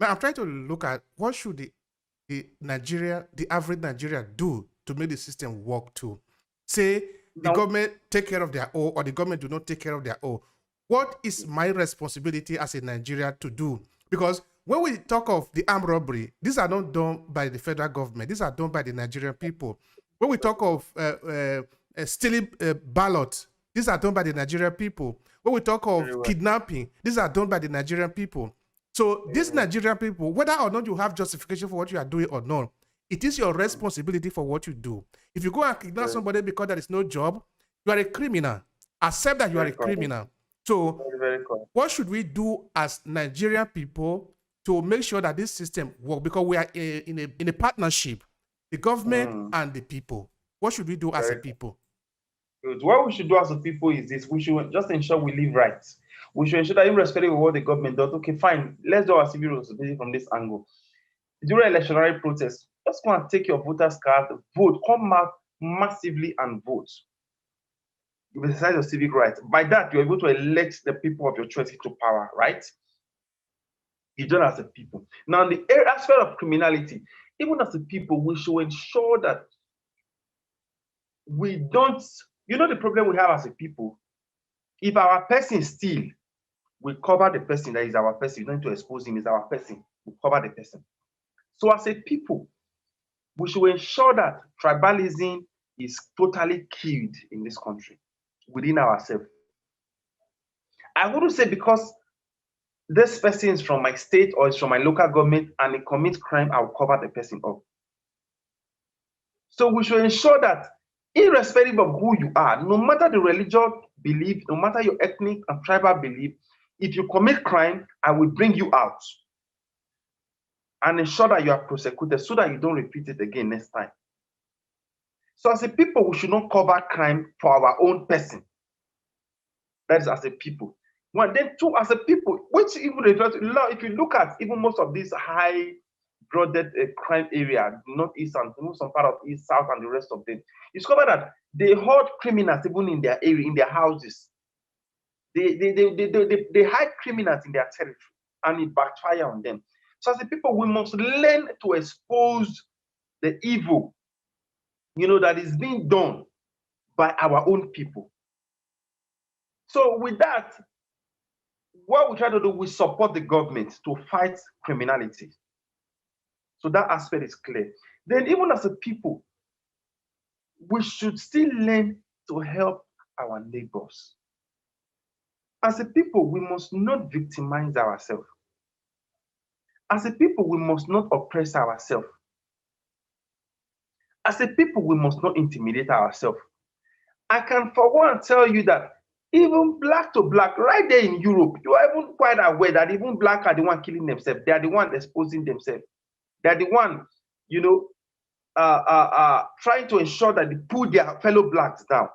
Now I'm trying to look at what should the average Nigeria do to make the system work too. Say the Now, government take care of their own or the government do not take care of their own. What is my responsibility as a Nigerian to do? Because when we talk of the armed robbery, these are not done by the federal government. These are done by the Nigerian people. When we talk of stealing ballots, these are done by the Nigerian people. When we talk very of well. kidnapping, these are done by the Nigerian people. So Very these well. Nigerian people, whether or not you have justification for what you are doing or not, it is your Mm, responsibility for what you do. If you go and kidnap very, somebody because there is no job, you are a criminal. Accept that you are very a correct. criminal. So Very, very correct. what should we do as Nigerian people to make sure that this system works? Because we are in a partnership, the government Mm, and the people. What should we do as a very people? good. What we should do as a people is this: we should just ensure we live right. We should ensure that, irrespective of what the government does, okay, fine, let's do our civil responsibility from this angle. During electionary process, just go and take your voters card, vote, come out massively and vote. You exercise your civic rights. By that, you're able to elect the people of your choice into power, right? You do it as a people. Now, in the aspect of criminality, even as a people, we should ensure that we don't, the problem we have as a people, if our person steal, we cover the person that is our person. We don't need to expose him, is our person. We cover the person. So as a people, we should ensure that tribalism is totally killed in this country within ourselves. I wouldn't say because this person is from my state or is from my local government and he commits crime, I'll cover the person up. So we should ensure that, irrespective of who you are, no matter the religious belief, no matter your ethnic and tribal belief, if you commit crime, I will bring you out and ensure that you are prosecuted so that you don't repeat it again next time. So as a people, we should not cover crime for our own person. That is as a people. One, then two, as a people, which even refers to law. If you look at even most of these high broaded crime area, northeast and some part of east, south, and the rest of them, you discover that they hold criminals even in their area, in their houses. They hide criminals in their territory, and it backfire on them. So as a people, we must learn to expose the evil, that is being done by our own people. So with that, what we try to do, we support the government to fight criminality. So that aspect is clear. Then, even as a people, we should still learn to help our neighbors. As a people, we must not victimize ourselves. As a people, we must not oppress ourselves. As a people, we must not intimidate ourselves. I can, for one, tell you that even black to black, right there in Europe, you are even quite aware that even black are the one killing themselves. They are the one exposing themselves. They are the one, you know, trying to ensure that they pull their fellow blacks down.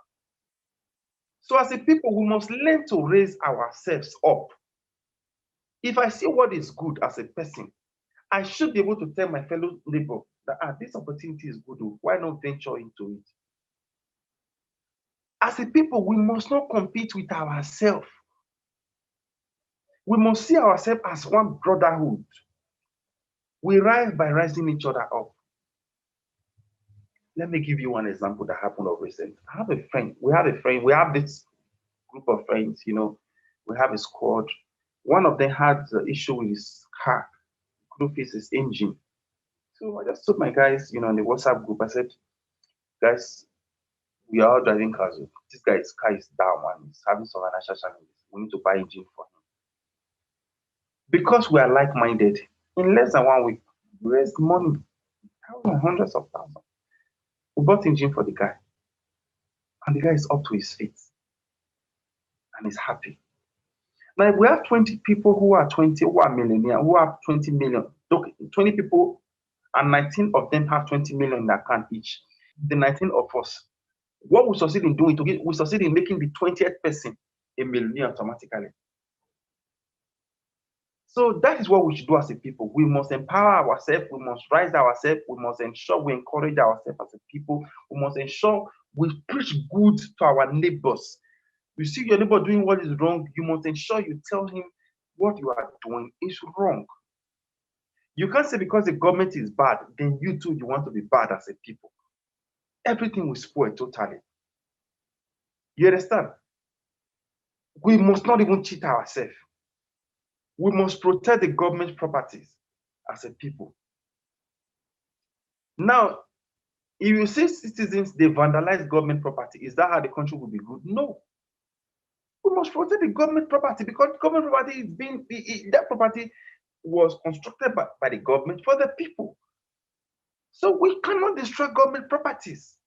So as a people, we must learn to raise ourselves up. If I see what is good as a person, I should be able to tell my fellow neighbor that this opportunity is good. Why not venture into it? As a people, we must not compete with ourselves. We must see ourselves as one brotherhood. We rise by rising each other up. Let me give you one example that happened of recent. I have a friend. We have this group of friends, we have a squad. One of them had the issue with his car, couldn't fix his engine. So I just told my guys, in the WhatsApp group, I said, guys, we are all driving cars. This guy's car is down and he's having some financial challenges. We need to buy engine for him. Because we are like-minded, in less than 1 week, we raised money, hundreds of thousands. We bought engine for the guy, and the guy is up to his feet and he's happy. Now, if we have 20 people who are 20, who are millionaire, who have 20 million, look, 20 people and 19 of them have 20 million in their account each. The 19 of us, what we succeed in doing, we succeed in making the 20th person a millionaire automatically. So that is what we should do as a people. We must empower ourselves. We must rise ourselves. We must ensure we encourage ourselves as a people. We must ensure we preach good to our neighbors. You see your neighbor doing what is wrong, you must ensure you tell him what you are doing is wrong. You can't say because the government is bad, then you too, you want to be bad as a people. Everything will spoil totally. You understand? We must not even cheat ourselves. We must protect the government properties as a people. Now, if you say citizens, they vandalize government property, is that how the country will be good? No. We must protect the government property because government property is being, that property was constructed by the government for the people. So we cannot destroy government properties.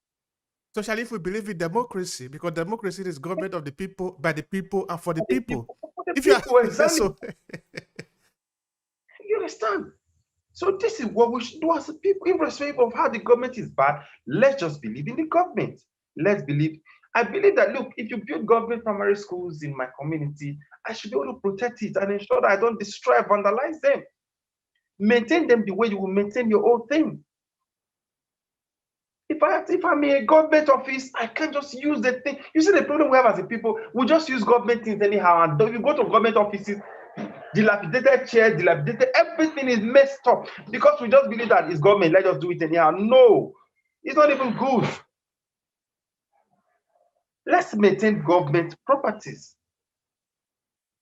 Especially if we believe in democracy, because democracy is government of the people, by the people, and for the people. If you are exactly. so, you understand? So this is what we should do as a people, irrespective of how the government is bad. Let's just believe in the government. Let's believe. I believe that, look, if you build government primary schools in my community, I should be able to protect it and ensure that I don't destroy, vandalize them. Maintain them the way you will maintain your own thing. If I'm in a government office, I can't just use the thing. You see the problem we have as a people, we just use government things anyhow. And if you go to government offices, dilapidated chairs, dilapidated, everything is messed up because we just believe that it's government, let us do it anyhow. No, it's not even good. Let's maintain government properties.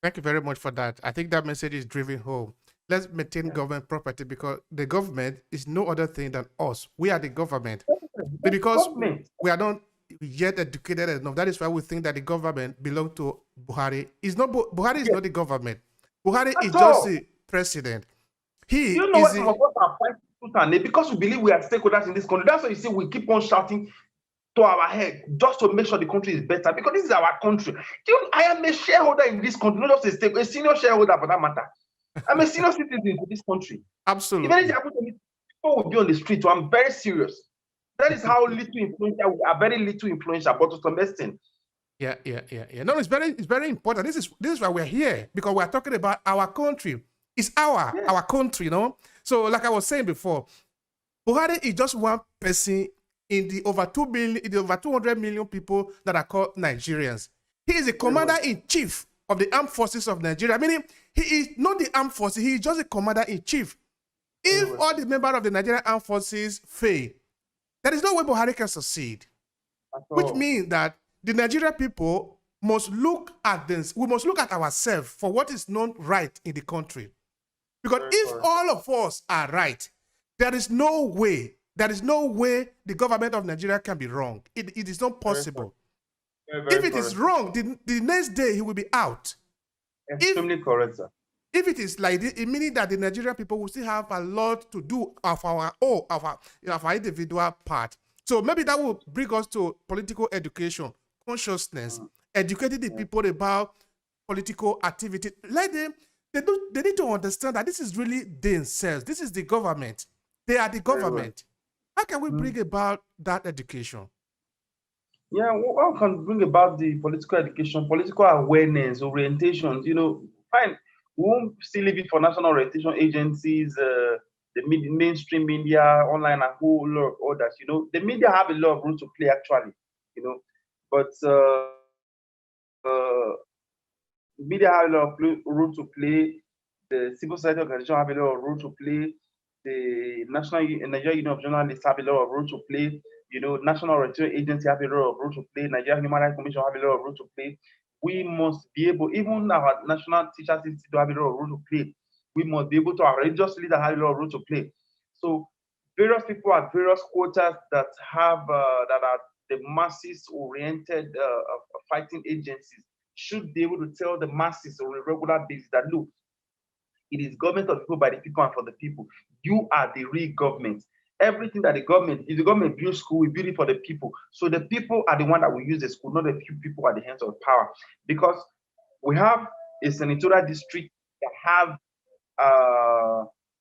thank you very much for that. I think that message is driven home. Let's maintain government property because the government is no other thing than us. We are the government. But because we are not yet educated enough, that is why we think that the government belongs to Buhari. Buhari is not the government. Buhari is just the president. He you know is what some of us are fighting because we believe we are stakeholders in this country. That's why you see we keep on shouting to our head just to make sure the country is better because this is our country. I am a shareholder in this country, not just a senior shareholder for that matter. I'm a senior citizen in this country. Absolutely. If anything happens to me, people will be on the street. So I'm very serious. That is how little influential we are. Very little influential, but to some extent. Yeah. No, it's very important. This is why we're here because we're talking about our country. It's our country, you know. So, like I was saying before, Buhari is just one person in the over 200 million people that are called Nigerians. He is the commander-in-chief of the armed forces of Nigeria. Meaning, he is not the armed forces, he is just the commander-in-chief. If all the members of the Nigerian armed forces fail, there is no way Buhari can succeed. Which means that the Nigerian people must look at this. We must look at ourselves for what is not right in the country. Because if all of us are right, there is no way the government of Nigeria can be wrong. It is not possible. If it is wrong, the next day he will be out. Extremely correct, sir. If it is like this, it means that the Nigerian people will still have a lot to do of our own, of our individual part. So maybe that will bring us to political education, consciousness, educating the people about political activity. They need to understand that this is really themselves. This is the government. They are the government. How can we bring about that education? Yeah, how can bring about the political education, political awareness, orientations? Fine. We won't still leave it for national orientation agencies, the mainstream media, online, and a whole lot of others. The media have a lot of role to play, actually. But media have a lot of role to play. The civil society organization have a lot of role to play. The Nigerian Union of Journalists have a lot of role to play. National Orientation Agency have a lot of role to play. Nigerian Human Rights Commission have a lot of role to play. We must be able, even our National Teachers Institute have a lot of role to play. We must be able to, our religious leaders have a lot of role to play. So various people at various quotas that have that are the masses-oriented fighting agencies should be able to tell the masses on a regular basis that, look, it is government of the people, by the people, and for the people. You are the real government. Everything that if the government builds school, we build it for the people. So the people are the one that will use the school, not a few people at the hands of power. Because we have a senatorial district that have,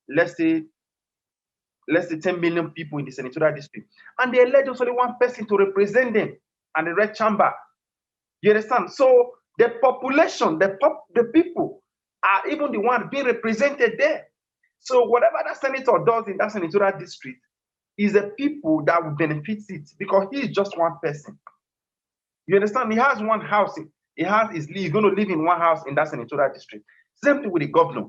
let's say 10 million people in the senatorial district. And they elect only one person to represent them and the red chamber. You understand? So the population, the people are even the ones being represented there. So whatever that senator does in that senatorial district is the people that will benefit it because he is just one person. You understand? He has one house. He's going to live in one house in that senatorial district. Same thing with the governor.